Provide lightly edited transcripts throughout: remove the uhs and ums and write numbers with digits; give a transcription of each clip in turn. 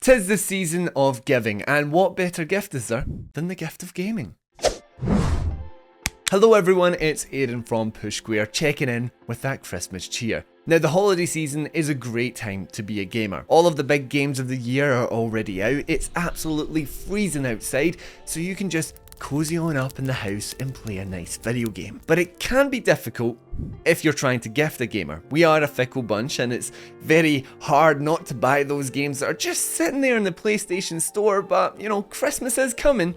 'Tis the season of giving, and what better gift is there than the gift of gaming? Hello everyone, it's Aidan from Push Square checking in with that Christmas cheer. Now the holiday season is a great time to be a gamer. All of the big games of the year are already out, it's absolutely freezing outside, so you can just cozy on up in the house and play a nice video game. But it can be difficult if you're trying to gift a gamer. We are a fickle bunch and it's very hard not to buy those games that are just sitting there in the PlayStation store, but you know, Christmas is coming.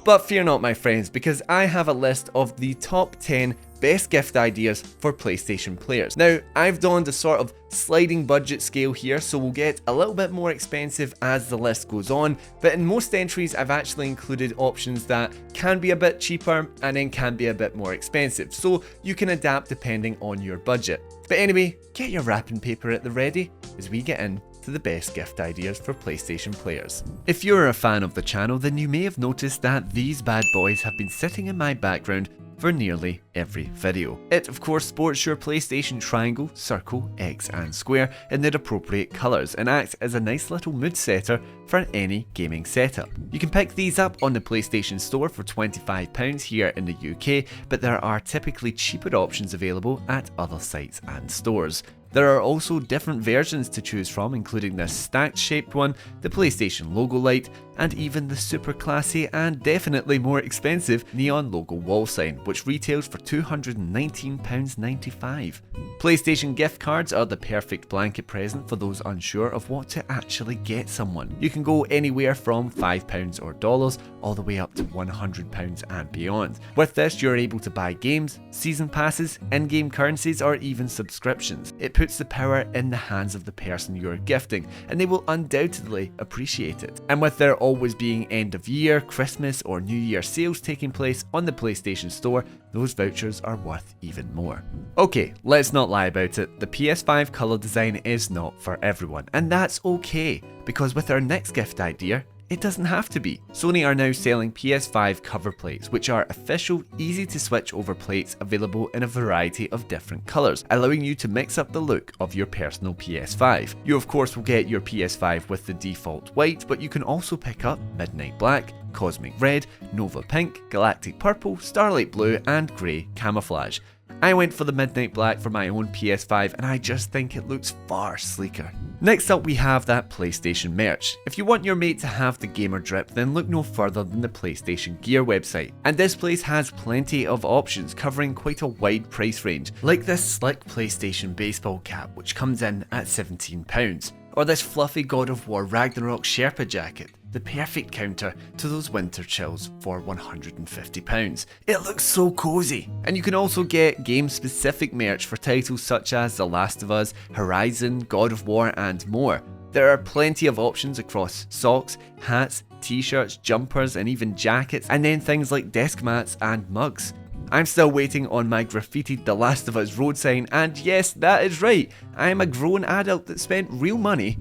But fear not my friends, because I have a list of the top 10 best gift ideas for PlayStation players. Now, I've donned a sort of sliding budget scale here, so we'll get a little bit more expensive as the list goes on, but in most entries I've actually included options that can be a bit cheaper and then can be a bit more expensive, so you can adapt depending on your budget. But anyway, get your wrapping paper at the ready as we get in to the best gift ideas for PlayStation players. If you're a fan of the channel, then you may have noticed that these bad boys have been sitting in my background for nearly every video. It of course sports your PlayStation triangle, circle, X and square in their appropriate colours and acts as a nice little mood setter for any gaming setup. You can pick these up on the PlayStation Store for £25 here in the UK, but there are typically cheaper options available at other sites and stores. There are also different versions to choose from, including this stacked shaped one, the PlayStation logo light, and even the super classy and definitely more expensive neon logo wall sign, which retails for £219.95. PlayStation gift cards are the perfect blanket present for those unsure of what to actually get someone. You can go anywhere from £5 or dollars all the way up to £100 and beyond. With this, you're able to buy games, season passes, in-game currencies, or even subscriptions. It puts the power in the hands of the person you're gifting, and they will undoubtedly appreciate it. And with there always being end of year, Christmas or New Year sales taking place on the PlayStation Store, those vouchers are worth even more. Okay, let's not lie about it, the PS5 colour design is not for everyone, and that's okay, because with our next gift idea, it doesn't have to be. Sony are now selling PS5 cover plates, which are official, easy to switch over plates available in a variety of different colours, allowing you to mix up the look of your personal PS5. You of course will get your PS5 with the default white, but you can also pick up Midnight Black, Cosmic Red, Nova Pink, Galactic Purple, Starlight Blue and Grey Camouflage. I went for the Midnight Black for my own PS5 and I just think it looks far sleeker. Next up we have that PlayStation merch. If you want your mate to have the gamer drip, then look no further than the PlayStation Gear website. And this place has plenty of options covering quite a wide price range, like this slick PlayStation baseball cap which comes in at £17, or this fluffy God of War Ragnarok Sherpa jacket, the perfect counter to those winter chills for £150. It looks so cozy. And you can also get game-specific merch for titles such as The Last of Us, Horizon, God of War and more. There are plenty of options across socks, hats, t-shirts, jumpers and even jackets, and then things like desk mats and mugs. I'm still waiting on my graffitied The Last of Us road sign, and yes, that is right, I am a grown adult that spent real money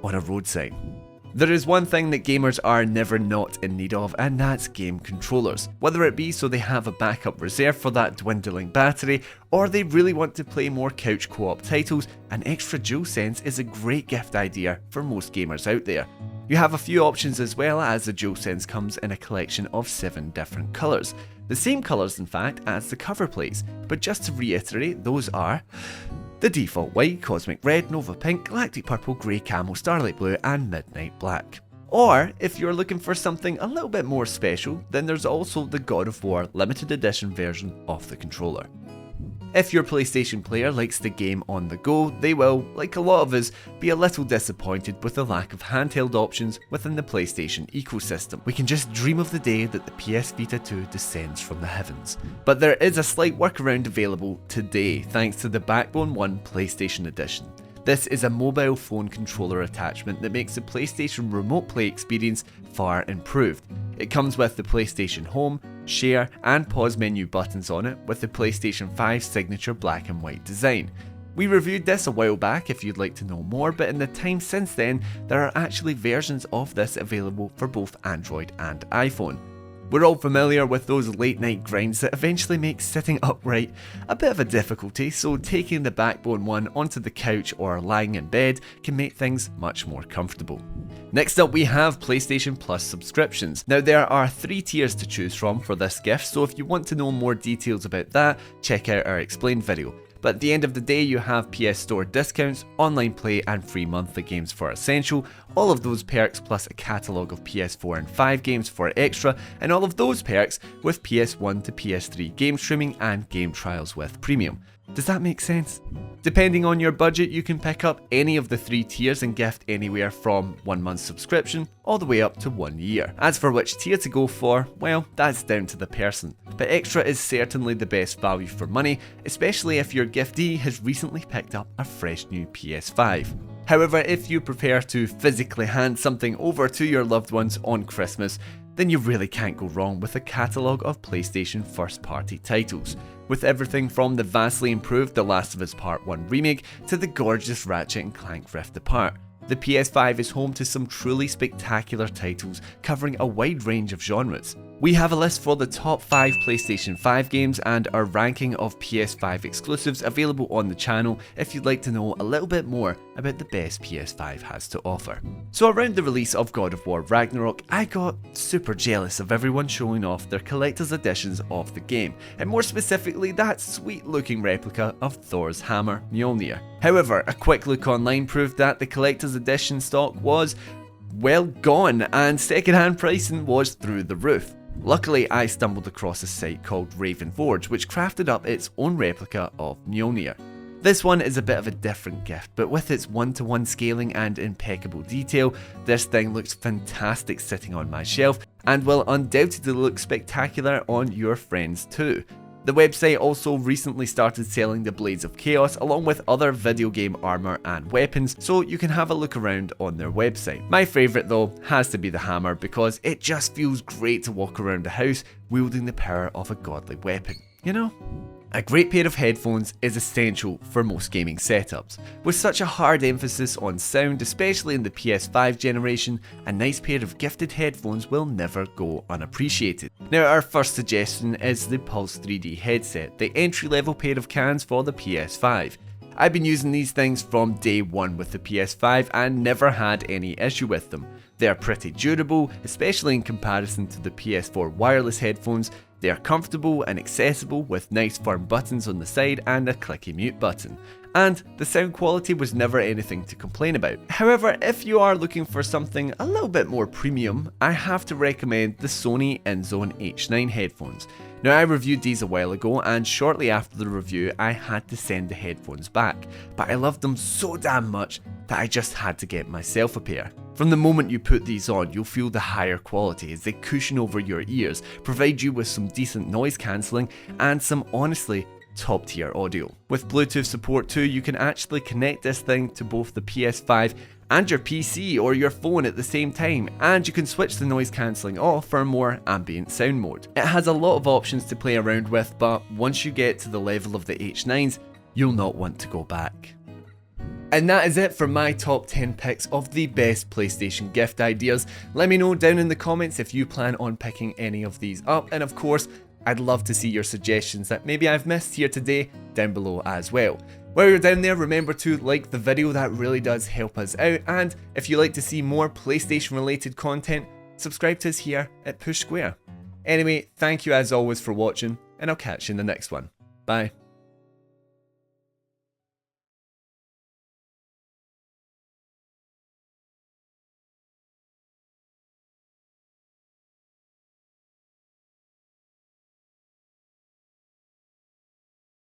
on a road sign. There is one thing that gamers are never not in need of, and that's game controllers. Whether it be so they have a backup reserve for that dwindling battery, or they really want to play more couch co-op titles, an extra DualSense is a great gift idea for most gamers out there. You have a few options as well, as the DualSense comes in a collection of 7 different colours. The same colours in fact as the cover plates, but just to reiterate, those are the default white, Cosmic Red, Nova Pink, Galactic Purple, Grey Camo, Starlight Blue and Midnight Black. Or, if you're looking for something a little bit more special, then there's also the God of War limited edition version of the controller. If your PlayStation player likes the game on the go, they will, like a lot of us, be a little disappointed with the lack of handheld options within the PlayStation ecosystem. We can just dream of the day that the PS Vita 2 descends from the heavens. But there is a slight workaround available today thanks to the Backbone 1 PlayStation Edition. This is a mobile phone controller attachment that makes the PlayStation Remote Play experience far improved. It comes with the PlayStation Home, Share and Pause menu buttons on it with the PlayStation 5 signature black and white design. We reviewed this a while back if you'd like to know more, but in the time since then, there are actually versions of this available for both Android and iPhone. We're all familiar with those late night grinds that eventually make sitting upright a bit of a difficulty, so taking the backbone one onto the couch or lying in bed can make things much more comfortable. Next up we have PlayStation Plus subscriptions. Now there are 3 tiers to choose from for this gift, so if you want to know more details about that, check out our explained video. But at the end of the day, you have PS Store discounts, online play and free monthly games for Essential, all of those perks plus a catalogue of PS4 and 5 games for Extra, and all of those perks with PS1 to PS3 game streaming and game trials with Premium. Does that make sense? Depending on your budget, you can pick up any of the 3 tiers and gift anywhere from 1 month subscription all the way up to 1 year. As for which tier to go for, well, that's down to the person. But Extra is certainly the best value for money, especially if your giftee has recently picked up a fresh new PS5. However, if you prefer to physically hand something over to your loved ones on Christmas, then you really can't go wrong with a catalogue of PlayStation first-party titles, with everything from the vastly improved The Last of Us Part 1 remake to the gorgeous Ratchet & Clank Rift Apart. The PS5 is home to some truly spectacular titles covering a wide range of genres. We have a list for the top 5 PlayStation 5 games and our ranking of PS5 exclusives available on the channel if you'd like to know a little bit more about the best PS5 has to offer. So around the release of God of War Ragnarok, I got super jealous of everyone showing off their collector's editions of the game, and more specifically that sweet looking replica of Thor's hammer Mjolnir. However, a quick look online proved that the collector's edition stock was, well, gone, and second-hand pricing was through the roof. Luckily, I stumbled across a site called Raven Forge, which crafted up its own replica of Mjolnir. This one is a bit of a different gift, but with its 1-to-1 scaling and impeccable detail, this thing looks fantastic sitting on my shelf, and will undoubtedly look spectacular on your friends too. The website also recently started selling the Blades of Chaos along with other video game armor and weapons, so you can have a look around on their website. My favourite though has to be the hammer, because it just feels great to walk around the house wielding the power of a godly weapon, you know? A great pair of headphones is essential for most gaming setups. With such a hard emphasis on sound, especially in the PS5 generation, a nice pair of gifted headphones will never go unappreciated. Now our first suggestion is the Pulse 3D headset, the entry-level pair of cans for the PS5. I've been using these things from day one with the PS5 and never had any issue with them. They are pretty durable, especially in comparison to the PS4 wireless headphones. They are comfortable and accessible with nice firm buttons on the side and a clicky mute button. And the sound quality was never anything to complain about. However, if you are looking for something a little bit more premium, I have to recommend the Sony InZone H9 headphones. Now I reviewed these a while ago, and shortly after the review I had to send the headphones back, but I loved them so damn much that I just had to get myself a pair. From the moment you put these on, you'll feel the higher quality as they cushion over your ears, provide you with some decent noise cancelling and some honestly top tier audio. With Bluetooth support too, you can actually connect this thing to both the PS5 and your PC or your phone at the same time, and you can switch the noise cancelling off for a more ambient sound mode. It has a lot of options to play around with, but once you get to the level of the H9s, you'll not want to go back. And that is it for my top 10 picks of the best PlayStation gift ideas. Let me know down in the comments if you plan on picking any of these up, and of course, I'd love to see your suggestions that maybe I've missed here today down below as well. While you're down there, remember to like the video, that really does help us out, and if you like to see more PlayStation related content, subscribe to us here at Push Square. Anyway, thank you as always for watching, and I'll catch you in the next one. Bye.